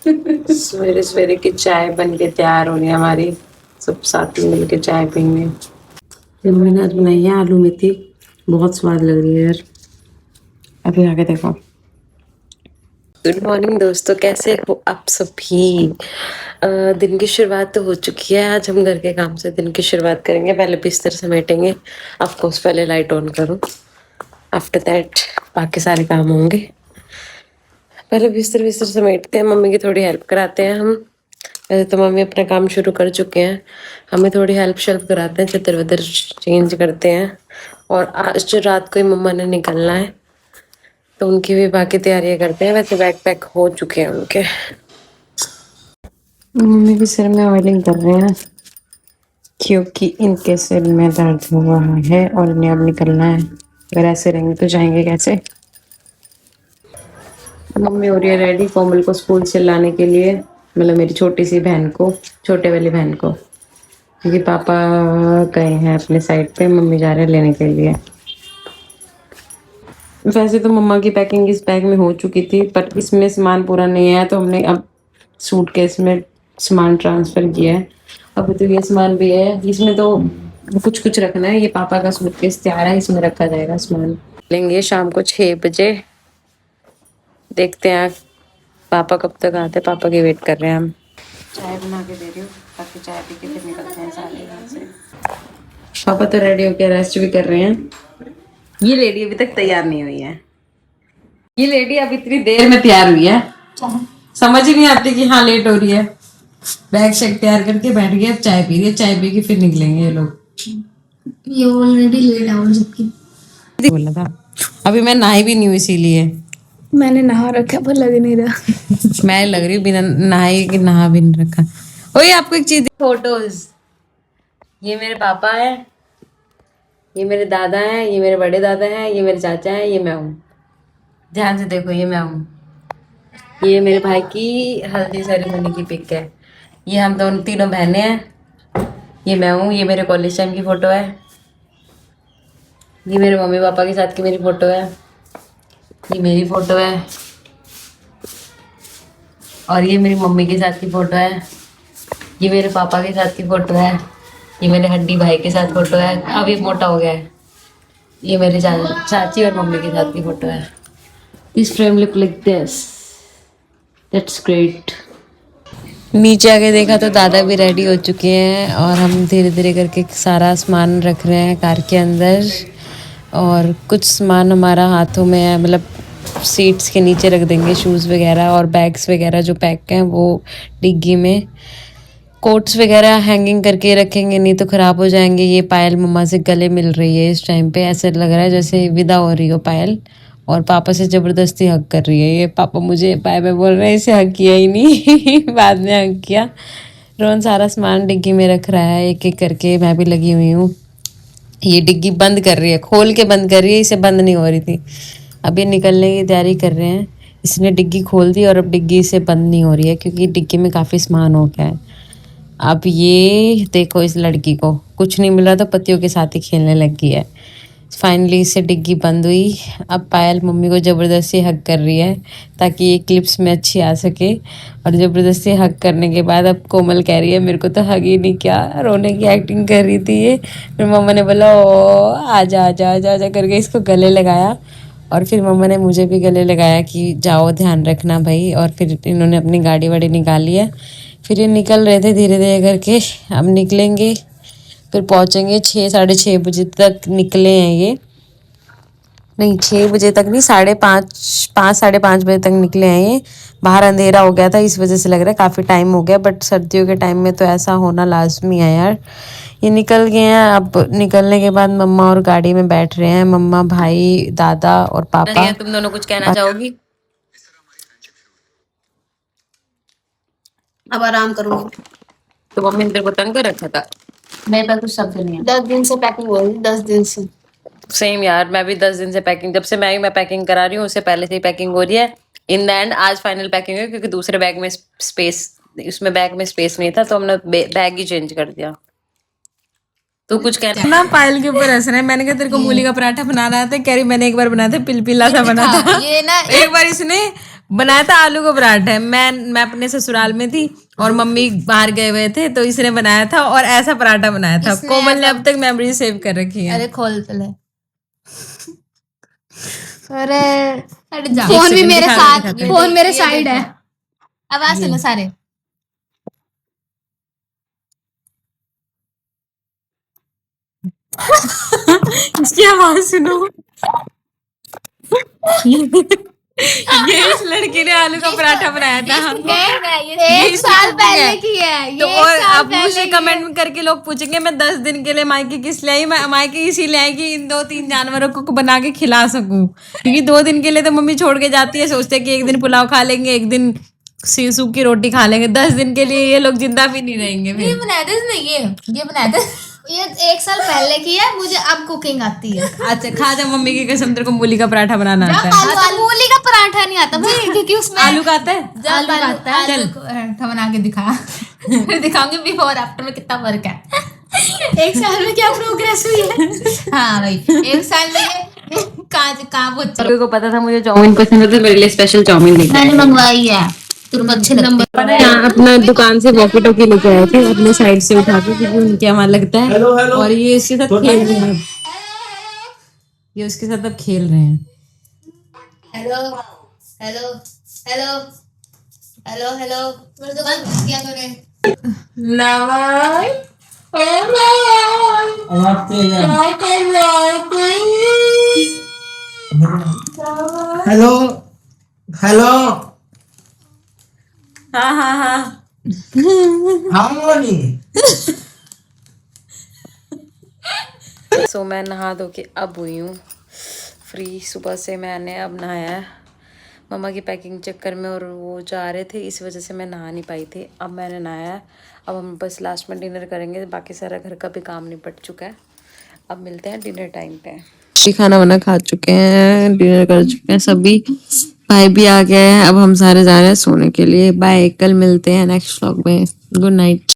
सवेरे सवेरे की चाय बन के तैयार हो रही है हमारी। सब साथ में मिलके चाय पीएंगे। मम्मी ने आज बनाई है आलू मेथी, बहुत स्वाद लग रही है यार। अभी आके देखो। गुड मॉर्निंग दोस्तों, कैसे हो आप सभी। दिन की शुरुआत तो हो चुकी है। आज हम घर के काम से दिन की शुरुआत करेंगे। पहले बिस्तर समेटेंगे। ऑफ कोर्स पहले लाइट ऑन करो, आफ्टर दैट बाकी सारे काम होंगे। पहले बिस्तर बिस्तर समेटते हैं, मम्मी की थोड़ी हेल्प कराते हैं हम। वैसे तो मम्मी अपना काम शुरू कर चुके हैं, हमें थोड़ी हेल्प शेल्प कराते हैं, चद्दर वद्दर चेंज करते हैं। और आज जो रात को ही मम्मा ने निकलना है तो उनकी भी बाकी तैयारियां करते हैं। वैसे बैग पैक हो चुके हैं उनके। मम्मी भी सिर में ऑयलिंग कर रहे हैं क्योंकि इनके सिर में दर्द हो रहा है और इन्हें अब निकलना है। अगर ऐसे रहेंगे तो जाएंगे कैसे। मम्मी हो रही है रेडी कोमल को स्कूल से लाने के लिए, मतलब मेरी छोटी सी बहन को, छोटे वाली बहन को, क्योंकि पापा गए हैं अपने साइड पे, मम्मी जा रहे हैं लेने के लिए। वैसे तो मम्मा की पैकिंग इस बैग में हो चुकी थी, पर इसमें सामान पूरा नहीं है तो हमने अब सूटकेस में सामान ट्रांसफर किया है। अभी तो ये सामान भी है, इसमें तो कुछ कुछ रखना है। ये पापा का सूटकेस तैयार है, इसमें रखा जाएगा सामान। लेंगे शाम को 6 बजे। देखते हैं पापा कब तक आते हैं, पापा की वेट कर रहे हैं हम। चाय बना के दे रही हूँ ताकि चाय पी के फिर निकलते हैं सारे यहाँ से। पापा तो रेडी होके रेस्ट भी कर रहे हैं। ये लेडी अभी तक तैयार नहीं हुई है। ये लेडी अब इतनी देर में तैयार हुई है, समझ ही नहीं आती कि हाँ लेट हो रही है। बैग शेग तैयार करके बैठ गए, अब चाय पी रही है। चाय पी के फिर निकलेंगे ये लोग। ये ऑलरेडी लेट आउट सबकी बोला था अभी मैं नहाई भी नहीं हुई, इसीलिए मैंने नहा रखा पर लग नहीं रहा। मैं लग रही हूँ बिना नहाई कि नहा भी नहीं रखा। ओए आपको एक चीज, फोटोज। ये मेरे पापा है, ये मेरे दादा हैं, ये मेरे बड़े दादा हैं, ये मेरे चाचा हैं, ये मैं हूँ। ध्यान से देखो, ये मैं हूँ। ये मेरे भाई की हल्दी सेरेमनी की पिक है। ये हम दोनों तीनों बहनें हैं। ये मैं हूँ। ये मेरे कॉलेज टाइम की फोटो है। ये मेरे मम्मी पापा के साथ की मेरी फोटो है। ये मेरी फोटो है और ये मेरी मम्मी के साथ की फोटो है। ये मेरे पापा के साथ की फोटो है। ये मेरे हड्डी भाई के साथ फोटो है, अब ये मोटा हो गया है। ये मेरे चाची और मम्मी के साथ की फोटो है। This frame look like this, that's great. नीचे आके देखा तो दादा भी रेडी हो चुके हैं और हम धीरे धीरे करके सारा सामान रख रहे हैं कार के अंदर। और कुछ सामान हमारा हाथों में है, मतलब सीट्स के नीचे रख देंगे, शूज़ वगैरह और बैग्स वगैरह जो पैक हैं वो डिग्गी में। कोट्स वगैरह हैंगिंग करके रखेंगे, नहीं तो ख़राब हो जाएंगे। ये पायल मम्मा से गले मिल रही है इस टाइम पे, ऐसे लग रहा है जैसे विदा हो रही हो पायल, और पापा से ज़बरदस्ती हक कर रही है। ये पापा मुझे बाय बाय बोल रहे हैं, इसे हक किया ही नहीं बाद में हक किया। रोहन सारा सामान डिग्गी में रख रहा है एक एक करके, मैं भी लगी हुई हूँ। ये डिग्गी बंद कर रही है, खोल के बंद कर रही है, इसे बंद नहीं हो रही थी। अब ये निकलने की तैयारी कर रहे हैं। इसने डिग्गी खोल दी और अब डिग्गी से बंद नहीं हो रही है क्योंकि डिग्गी में काफ़ी सामान हो गया है। अब ये देखो, इस लड़की को कुछ नहीं मिल रहा तो पतियों के साथ ही खेलने लग गई है। फाइनली इससे डिग्गी बंद हुई। अब पायल मम्मी को ज़बरदस्ती हक कर रही है ताकि ये क्लिप्स में अच्छी आ सके। और ज़बरदस्ती हक करने के बाद अब कोमल कह रही है मेरे को तो हग ही नहीं किया, रोने की एक्टिंग कर रही थी ये। फिर मम्मा ने बोला ओ आजा आजा आजा आजा करके इसको गले लगाया। और फिर मम्मा ने मुझे भी गले लगाया कि जाओ ध्यान रखना भाई। और फिर इन्होंने अपनी गाड़ी वाड़ी निकाली है। फिर ये निकल रहे थे धीरे धीरे करके। अब निकलेंगे, फिर पहुंचेंगे 6 साढ़े 6 बजे तक निकले हैं ये। नहीं 6 बजे तक नहीं, 5 साढ़े 5 बजे तक निकले हैं ये। बाहर अंधेरा हो गया था इस वजह से लग रहा है काफ़ी टाइम हो गया, बट सर्दियों के टाइम में तो ऐसा होना लाजमी है यार। ये निकल गए हैं। अब निकलने के बाद मम्मा और गाड़ी में बैठ रहे हैं, मम्मा भाई दादा और पापा। तुम दोनों कुछ कहना चाहोगी? अब आराम करूंगी। तो मम्मी ने तेरे को तंग कर रखा था? मेरे पास कुछ शब्द नहीं है। 10 दिन से पैकिंग हो रही, 10 दिन से। सेम यार, मैं भी 10 दिन से पैकिंग, जब से मैं पैकिंग करा रही हूँ उससे पहले से ही पैकिंग हो रही है। इन द एंड आज फाइनल पैकिंग है क्योंकि दूसरे बैग में स्पेस, उसमें बैग में स्पेस नहीं था तो हमने बैग ही चेंज कर दिया। तो कुछ कह रहा ना पायल के ऊपर हंस रहे हैं। मैंने कहा तेरे को मूली का पराठा बनाना था, कह रही मैंने एक बार बनाया था, पिलपिला सा बना था। ये ना एक बार इसने बनाया था आलू का पराठा। मैं अपने ससुराल में थी और मम्मी बाहर गए हुए थे, तो इसने बनाया था और ऐसा पराठा बनाया था। कोमल ने अब तक मेमोरी सेव कर रखी है। अरे खोल पहले। अरे फोन भी मेरे साथ, फोन मेरे साइड है। आवाज सुनो सारे। इसकी आवाज सुनो। ये इस लड़की ने आलू का पराठा बनाया था। एक साल पहले की है तो ये। और अब मुझे कमेंट करके लोग पूछेंगे मैं 10 दिन के लिए मायके किस लिए आई। मैं मायके इसीलिए आई कि इन 2-3 जानवरों को बना के खिला सकूं, क्योंकि 2 दिन के लिए तो मम्मी छोड़ के जाती है, सोचते हैं कि एक दिन पुलाव खा लेंगे, एक दिन सूखी रोटी खा लेंगे। 10 दिन के लिए ये लोग जिंदा भी नहीं रहेंगे ये फिर। बनाया था इसने, ये बनाया था। ये 1 साल पहले की है, मुझे अब कुकिंग आती है। अच्छा खा जा मम्मी की कसम, तेरे को मूली का पराठा बनाना आता है। आलू मूली का पराठा नहीं आता भाई, क्योंकि उसमें आलू का आता है। आलू आता है। चल पराठा बना के दिखा। फिर दिखाऊंगी बिफोर आफ्टर में कितना फर्क है। 1 साल में क्या प्रोग्रेस हुई है। हाँ भाई 1 साल में ये कहाँ मेरे को पता था मुझे चाउमीन पसंद है, तो मेरे लिए स्पेशल चाउमीन लेके मैंने मंगवाई है, तुम अच्छे लगते पता है यहाँ अपना दुकान से वॉकी टॉकी लेके आए थे अपने साइड से उठा के, क्योंकि उनके वहां लगता है। और ये इसके साथ खेल रहे हैं, ये उसके साथ अब खेल रहे हैं। Hello hello hello hello hello मेरे दुकान क्या करे। हेलो हेलो हाँ हाँ हाँ हार्मोनी। सो मैं नहा धो के अब हुई हूँ फ्री। सुबह से मैंने अब नहाया है, मम्मा की पैकिंग चक्कर में और वो जा रहे थे, इस वजह से मैं नहा नहीं पाई थी। अब मैंने नहाया है, अब हम बस लास्ट में डिनर करेंगे, बाकी सारा घर का भी काम निपट चुका है। अब मिलते हैं डिनर टाइम पे। खाना वाना खा चुके हैं, डिनर कर चुके हैं सभी, भाई भी आ गए हैं। अब हम सारे जा रहे हैं सोने के लिए। बाय, कल मिलते हैं नेक्स्ट व्लॉग में। Good night.